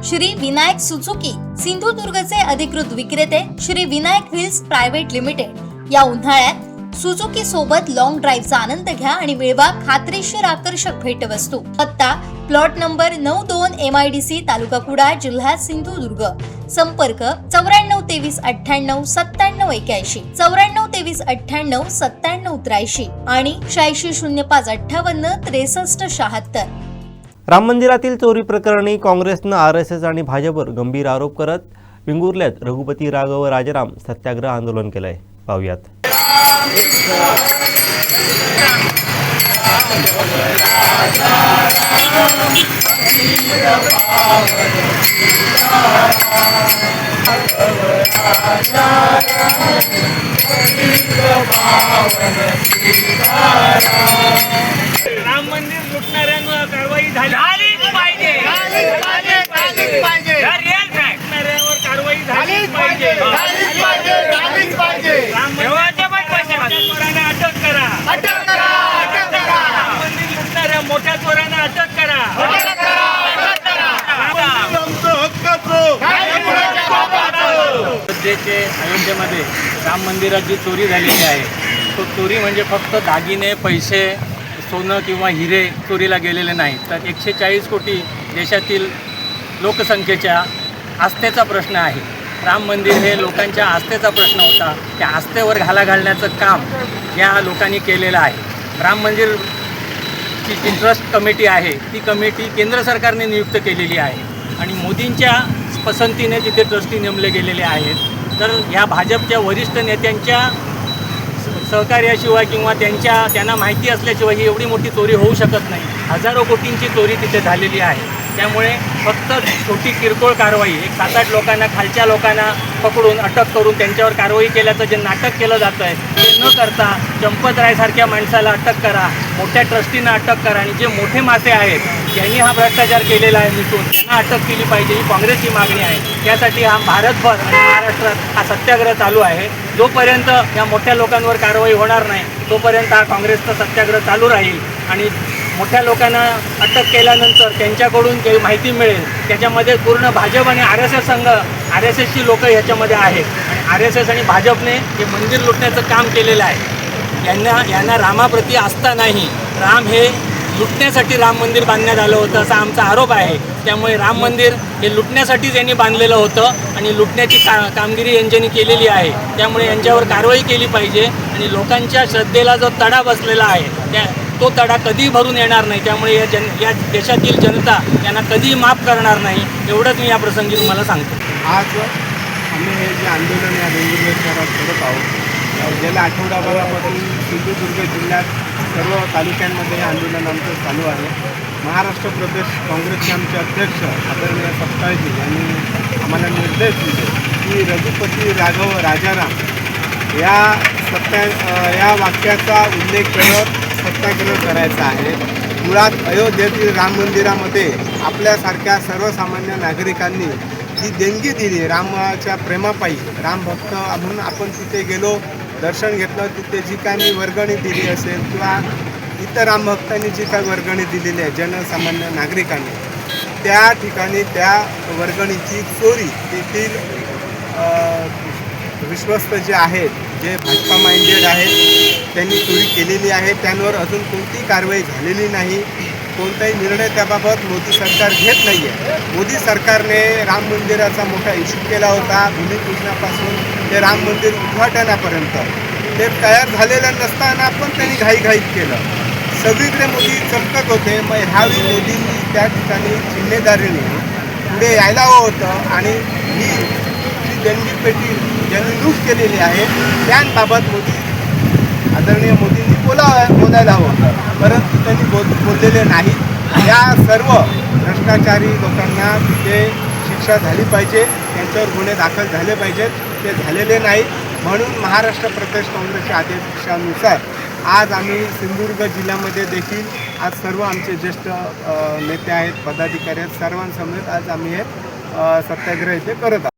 Shri Vinayak Suzuki सिंधुदुर्गचे अधिकृत विक्रेते Shri Vinayak wheels private limited या उन्हाळ्यात सुझुकी सोबत लॉंग ड्राईव्हचा आनंद घ्या आणि मिळवा खात्रीशीर आकर्षक भेटवस्तू। पत्ता प्लॉट नंबर 92 MIDC तालुका कुडाळ जिल्हा सिंधुदुर्ग। संपर्क 9423989781 9423989783 आणि 860558637676। राम मंदिरातील चोरी प्रकरणी काँग्रेसनं RSS आणि भाजपवर गंभीर आरोप करत वेंगुर्ल्यात रघुपती राघव राजाराम सत्याग्रह आंदोलन केलंय। पाहूयात। राम मंदिर लुटणाऱ्यांवर कारवाई झालीच पाहिजे। लुटणाऱ्यांवर कारवाई झालीच पाहिजे। चोरांना अटक करा। राम मंदिर लुटणाऱ्या मोठ्या चोरांना अटक करा। अयोध्येमध्ये राम मंदिरात जी चोरी झालेली आहे तो चोरी म्हणजे फक्त दागिने पैसे सोनं किंवा हिरे चोरीला गेलेले नाही, तर 140 कोटी देशातील लोकसंख्येच्या आस्थेचा प्रश्न आहे। राम मंदिर हे लोकांच्या आस्थेचा प्रश्न होता, त्या आस्थेवर घाला घालण्याचं काम या लोकांनी केलेलं आहे। राम मंदिरची जी ट्रस्ट कमिटी आहे ती कमिटी केंद्र सरकारने नियुक्त केलेली आहे आणि मोदींच्या पसंतीने तिथे ट्रस्टी नेमले गेलेले आहेत। तर ह्या भाजपच्या वरिष्ठ नेत्यांच्या सहकार्याशिवाय किंवा त्यांना माहिती असल्याशिवाय ही एवढी मोठी चोरी होऊ शकत नाही। हजारो कोटींची चोरी तिथे झालेली आहे। त्यामुळे फक्त छोटी किरकोळ कारवाई 7-8 लोकांना, खालच्या लोकांना पकडून अटक करून त्यांच्यावर कारवाई केल्याचं जे नाटक केलं जातं आहे ते न करता चंपतरायसारख्या माणसाला अटक करा, मोठ्या ट्रस्टींना अटक करा आणि जे मोठे मासे आहेत ज्यांनी हा भ्रष्टाचार केलेला आहे मिटून त्यांना अटक केली पाहिजे, ही काँग्रेसची मागणी आहे। त्यासाठी हा भारतभर आणि महाराष्ट्रात हा सत्याग्रह चालू आहे। जोपर्यंत या मोठ्या लोकांवर कारवाई होणार नाही तोपर्यंत हा काँग्रेसचा सत्याग्रह चालू राहील आणि मोठ्या लोकांना अटक केल्यानंतर त्यांच्याकडून काही माहिती मिळेल त्याच्यामध्ये पूर्ण भाजप आणि RSSची लोक ह्याच्यामध्ये आहेत आणि RSS आणि भाजपने हे मंदिर लुटण्याचं काम केलेलं आहे। यांना रामाप्रती आस्था नाही। राम हे लुटण्यासाठी राम मंदिर बांधण्यात आलं होतं असा आमचा आरोप आहे। त्यामुळे राम मंदिर हे लुटण्यासाठीच यांनी बांधलेलं होतं आणि लुटण्याची कामगिरी यांनी केलेली आहे। त्यामुळे यांच्यावर कारवाई केली पाहिजे आणि लोकांच्या श्रद्धेला जो तडा बसलेला आहे तो तडा कधी भरून येणार नाही। त्यामुळे या देशातील जनता यांना कधी माफ करणार नाही, एवढंच मी या प्रसंगी तुम्हाला सांगतो। आज आम्ही हे जे आंदोलन या वेंगुर्ला शहरात करत आहोत, गेल्या आठवडाभरापासून सिंधुदुर्ग जिल्ह्यात सर्व तालुक्यांमध्ये हे आंदोलन आमचं चालू आहे। महाराष्ट्र प्रदेश काँग्रेसचे आमचे अध्यक्ष आदरणीय सपकाळजी यांनी आम्हाला निर्देश दिले की रघुपती राघव राजाराम या वाक्याचा उल्लेख करत सत्याग्रह करायचा आहे। मुळात अयोध्येतील राम मंदिरामध्ये आपल्यासारख्या सर्वसामान्य नागरिकांनी जी देणगी दिली रामाच्या प्रेमापायी, राम भक्त म्हणून आपण तिथे गेलो, दर्शन घेतलं, तिथे जी काही मी वर्गणी दिली असेल किंवा इतर राम भक्तांनी जी काही वर्गणी दिलेली आहे जनसामान्य नागरिकांनी, त्या ठिकाणी त्या वर्गणीची चोरी तेथील विश्वस्त जे आहेत, जे भाजपा माइंडेड आहेत त्यांनी चोरी केलेली आहे। त्यांवर अजून कोणतीही कारवाई झालेली नाही, कोणताही निर्णय त्याबाबत मोदी सरकार घेत नाही आहे। मोदी सरकारने राम मंदिराचा मोठा इश्यू केला होता, भूमिपूजनापासून ते राम मंदिर उद्घाटनापर्यंत ते तयार झालेलं नसताना पण त्यांनी घाईघाईत केलं। सगळीकडे मोदी चमकत होते। मग ह्यावेळी मोदींनी त्या ठिकाणी जिम्मेदारीने पुढे यायला हवं होतं आणि ही जी देणगीपेटी ज्यांनी लूट केलेली आहे त्यांबाबत आदरणीय मोदींनी बोलायला हवं होतं, परंतु त्यांनी बोललेले नाही। या सर्व भ्रष्टाचारी लोकांना तिथे शिक्षा झाली पाहिजे, त्यांच्यावर गुन्हे दाखल झाले पाहिजेत, ते झालेले नाही। म्हणून महाराष्ट्र प्रदेश काँग्रेसच्या आदेशानुसार आज आम्ही सिंधुदुर्ग जिल्ह्यामध्ये देखील आज सर्व आमचे ज्येष्ठ नेते आहेत, पदाधिकारी आहेत, सर्वांसमवेत आज आम्ही हे सत्याग्रह इथे करत आहोत।